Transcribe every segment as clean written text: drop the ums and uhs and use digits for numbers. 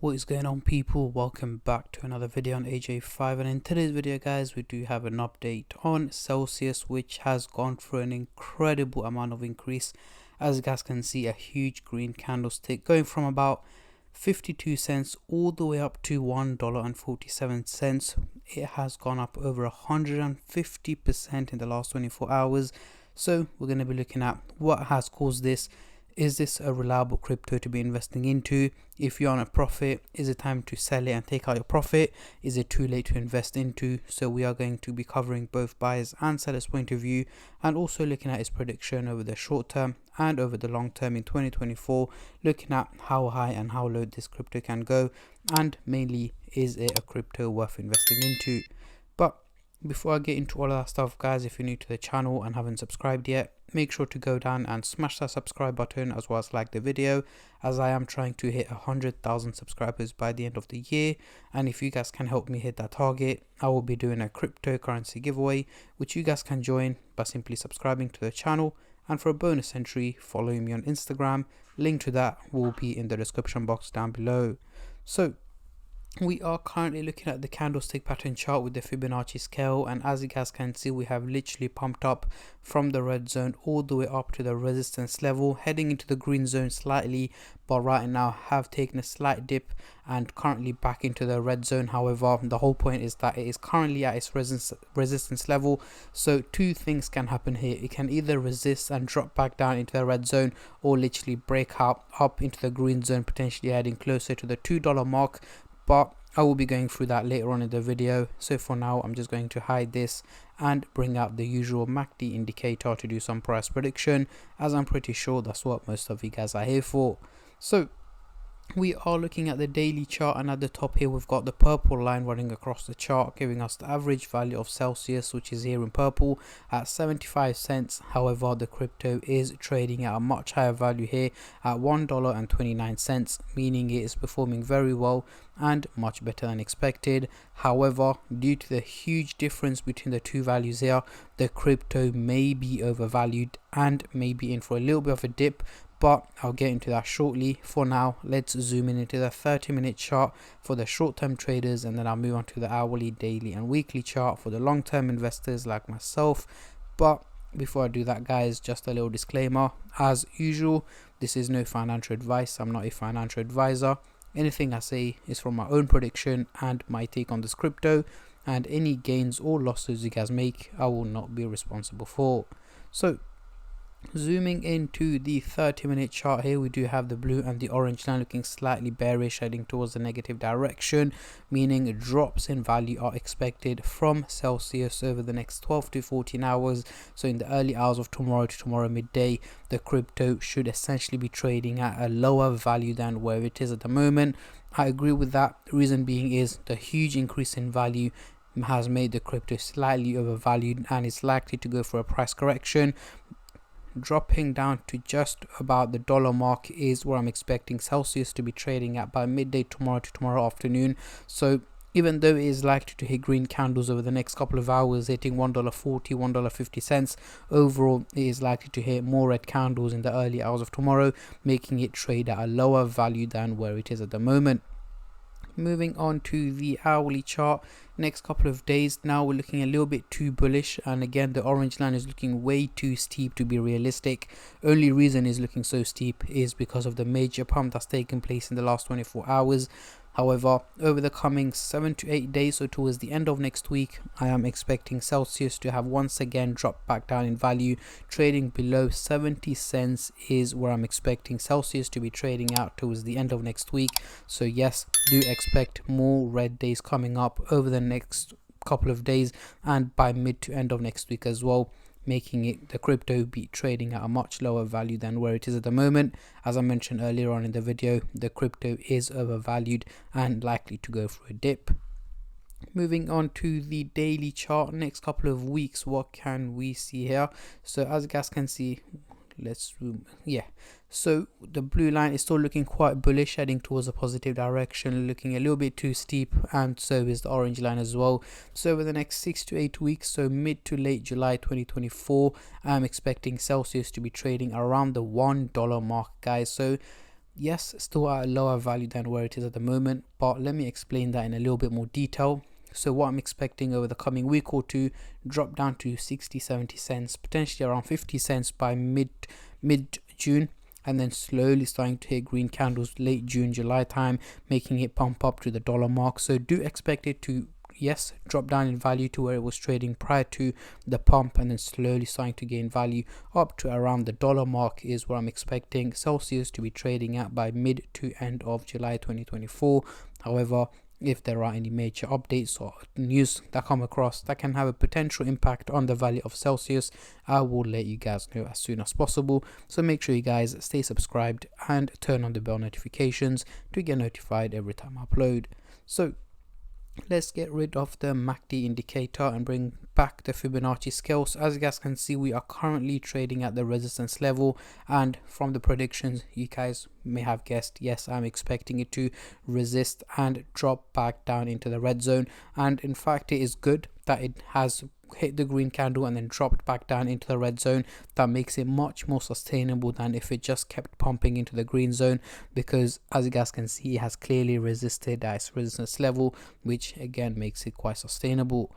What is going on, people? Welcome back to another video on AJ5, and in today's video guys we do have an update on Celsius, which has gone through an incredible amount of increase. As you guys can see, a huge green candlestick going from about 52 cents all the way up to $1.47. It has gone up over 150% in the last 24 hours. So we're going to be looking at what has caused this. Is this a reliable crypto to be investing into? If you're on a profit, is it time to sell it and take out your profit? Is it too late to invest into? So we are going to be covering both buyers and sellers point of view, and also looking at its prediction over the short term and over the long term in 2024, looking at how high and how low this crypto can go, and mainly, is it a crypto worth investing into? But before I get into all of that stuff, guys, if you're new to the channel and haven't subscribed yet, make sure to go down and smash that subscribe button, as well as like the video, as I am trying to hit 100,000 subscribers by the end of the year. And if you guys can help me hit that target, I will be doing a cryptocurrency giveaway, which you guys can join by simply subscribing to the channel, and for a bonus entry, following me on Instagram. Link to that will be in the description box down below. So we are currently looking at the candlestick pattern chart with the Fibonacci scale, and as you guys can see, we have literally pumped up from the red zone all the way up to the resistance level, heading into the green zone slightly, but right now have taken a slight dip and currently back into the red zone. However, the whole point is that it is currently at its resistance level, so two things can happen here. It can either resist and drop back down into the red zone, or literally break out up into the green zone, potentially heading closer to the $2 mark. But I will be going through that later on in the video. So for now, I'm just going to hide this and bring out the usual MACD indicator to do some price prediction, as I'm pretty sure that's what most of you guys are here for. So we are looking at the daily chart, and at the top here we've got the purple line running across the chart, giving us the average value of Celsius, which is here in purple at 75 cents. However, the crypto is trading at a much higher value here at $1.29, meaning it is performing very well and much better than expected. However, due to the huge difference between the two values here, the crypto may be overvalued and may be in for a little bit of a dip, but I'll get into that shortly. For now, let's zoom in into the 30-minute chart for the short-term traders, and then I'll move on to the hourly, daily and weekly chart for the long-term investors like myself. But before I do that, guys, just a little disclaimer. As usual, this is no financial advice. I'm not a financial advisor. Anything I say is from my own prediction and my take on this crypto, and any gains or losses you guys make, I will not be responsible for. So zooming into the 30-minute chart here, we do have the blue and the orange line looking slightly bearish, heading towards the negative direction, meaning drops in value are expected from Celsius over the next 12 to 14 hours. So in the early hours of tomorrow to tomorrow midday, the crypto should essentially be trading at a lower value than where it is at the moment. I agree with that. The reason being is the huge increase in value has made the crypto slightly overvalued, and it's likely to go for a price correction. Dropping down to just about the dollar mark is where I'm expecting Celsius to be trading at by midday tomorrow to tomorrow afternoon. So even though it is likely to hit green candles over the next couple of hours, hitting $1.40, $1.50, overall it is likely to hit more red candles in the early hours of tomorrow, making it trade at a lower value than where it is at the moment. Moving on to the hourly chart, next couple of days now we're looking a little bit too bullish, and again the orange line is looking way too steep to be realistic. Only reason is looking so steep is because of the major pump that's taken place in the last 24 hours. However, over the coming 7 to 8 days, so towards the end of next week, I am expecting Celsius to have once again dropped back down in value. Trading below 70 cents is where I'm expecting Celsius to be trading out towards the end of next week. So yes, do expect more red days coming up over the next couple of days and by mid to end of next week as well, making it the crypto be trading at a much lower value than where it is at the moment. As I mentioned earlier on in the video, the crypto is overvalued and likely to go for a dip. Moving on to the daily chart, next couple of weeks, what can we see here? So as you guys can see, let's zoom. So the blue line is still looking quite bullish, heading towards a positive direction, looking a little bit too steep, and so is the orange line as well. So over the next 6 to 8 weeks, so mid to late July 2024, I'm expecting Celsius to be trading around the $1 mark, guys. So yes, still at a lower value than where it is at the moment, but let me explain that in a little bit more detail. So what I'm expecting over the coming week or two, drop down to 60-70 cents, potentially around 50 cents by mid June, and then slowly starting to hit green candles late June, July time, making it pump up to the dollar mark. So do expect it to, yes, drop down in value to where it was trading prior to the pump, and then slowly starting to gain value up to around the dollar mark is where I'm expecting Celsius to be trading at by mid to end of July 2024. However, if there are any major updates or news that come across that can have a potential impact on the value of Celsius, I will let you guys know as soon as possible. So make sure you guys stay subscribed and turn on the bell notifications to get notified every time I upload. So let's get rid of the MACD indicator and bring back the Fibonacci scales. As you guys can see, we are currently trading at the resistance level, and from the predictions you guys may have guessed, yes, I'm expecting it to resist and drop back down into the red zone. And in fact, it is good that it has hit the green candle and then dropped back down into the red zone. That makes it much more sustainable than if it just kept pumping into the green zone, because as you guys can see, it has clearly resisted at its resistance level, which again makes it quite sustainable.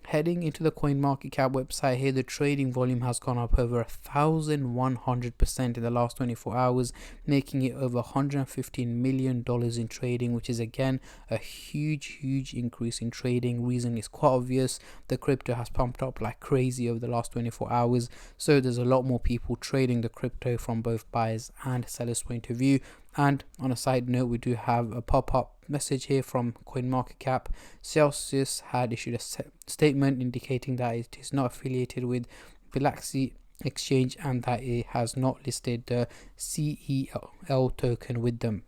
Heading into the CoinMarketCap website here, the trading volume has gone up over 1,100% in the last 24 hours, making it over $115 million in trading, which is again a huge increase in trading. Reason is quite obvious: the crypto has pumped up like crazy over the last 24 hours, so there's a lot more people trading the crypto from both buyers and sellers point of view. And on a side note, we do have a pop-up message here from CoinMarketCap. Celsius had issued a statement indicating that it is not affiliated with Bilaxy Exchange and that it has not listed the CEL token with them.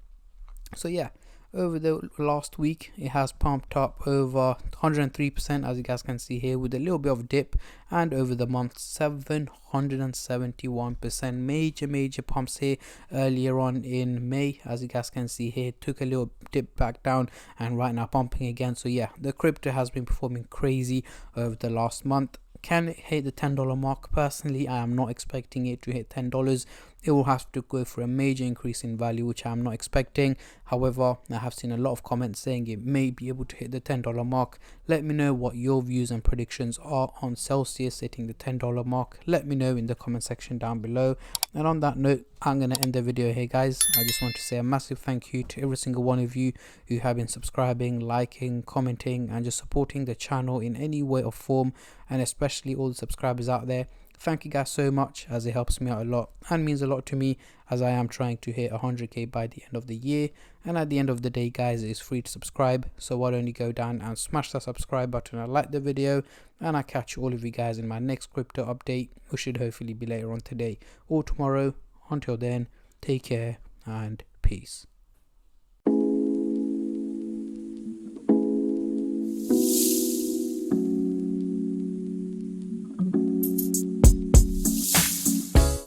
So yeah, over the last week it has pumped up over 103%, as you guys can see here, with a little bit of dip, and over the month 771%. Major pumps here earlier on in May, as you guys can see here, took a little dip back down and right now pumping again. So yeah, the crypto has been performing crazy over the last month. Can it hit the $10 mark? Personally, I am not expecting it to hit $10. It will have to go for a major increase in value, which I am not expecting. However, I have seen a lot of comments saying it may be able to hit the $10 mark. Let me know what your views and predictions are on Celsius hitting the $10 mark. Let me know in the comment section down below. And on that note, I'm going to end the video here, guys. I just want to say a massive thank you to every single one of you who have been subscribing, liking, commenting, and just supporting the channel in any way or form, and especially all the subscribers out there. Thank you guys so much, as it helps me out a lot and means a lot to me, as I am trying to hit 100k by the end of the year. And at the end of the day, guys, it is free to subscribe, so why don't you go down and smash that subscribe button and like the video, and I catch all of you guys in my next crypto update, which should hopefully be later on today or tomorrow. Until then, take care and peace.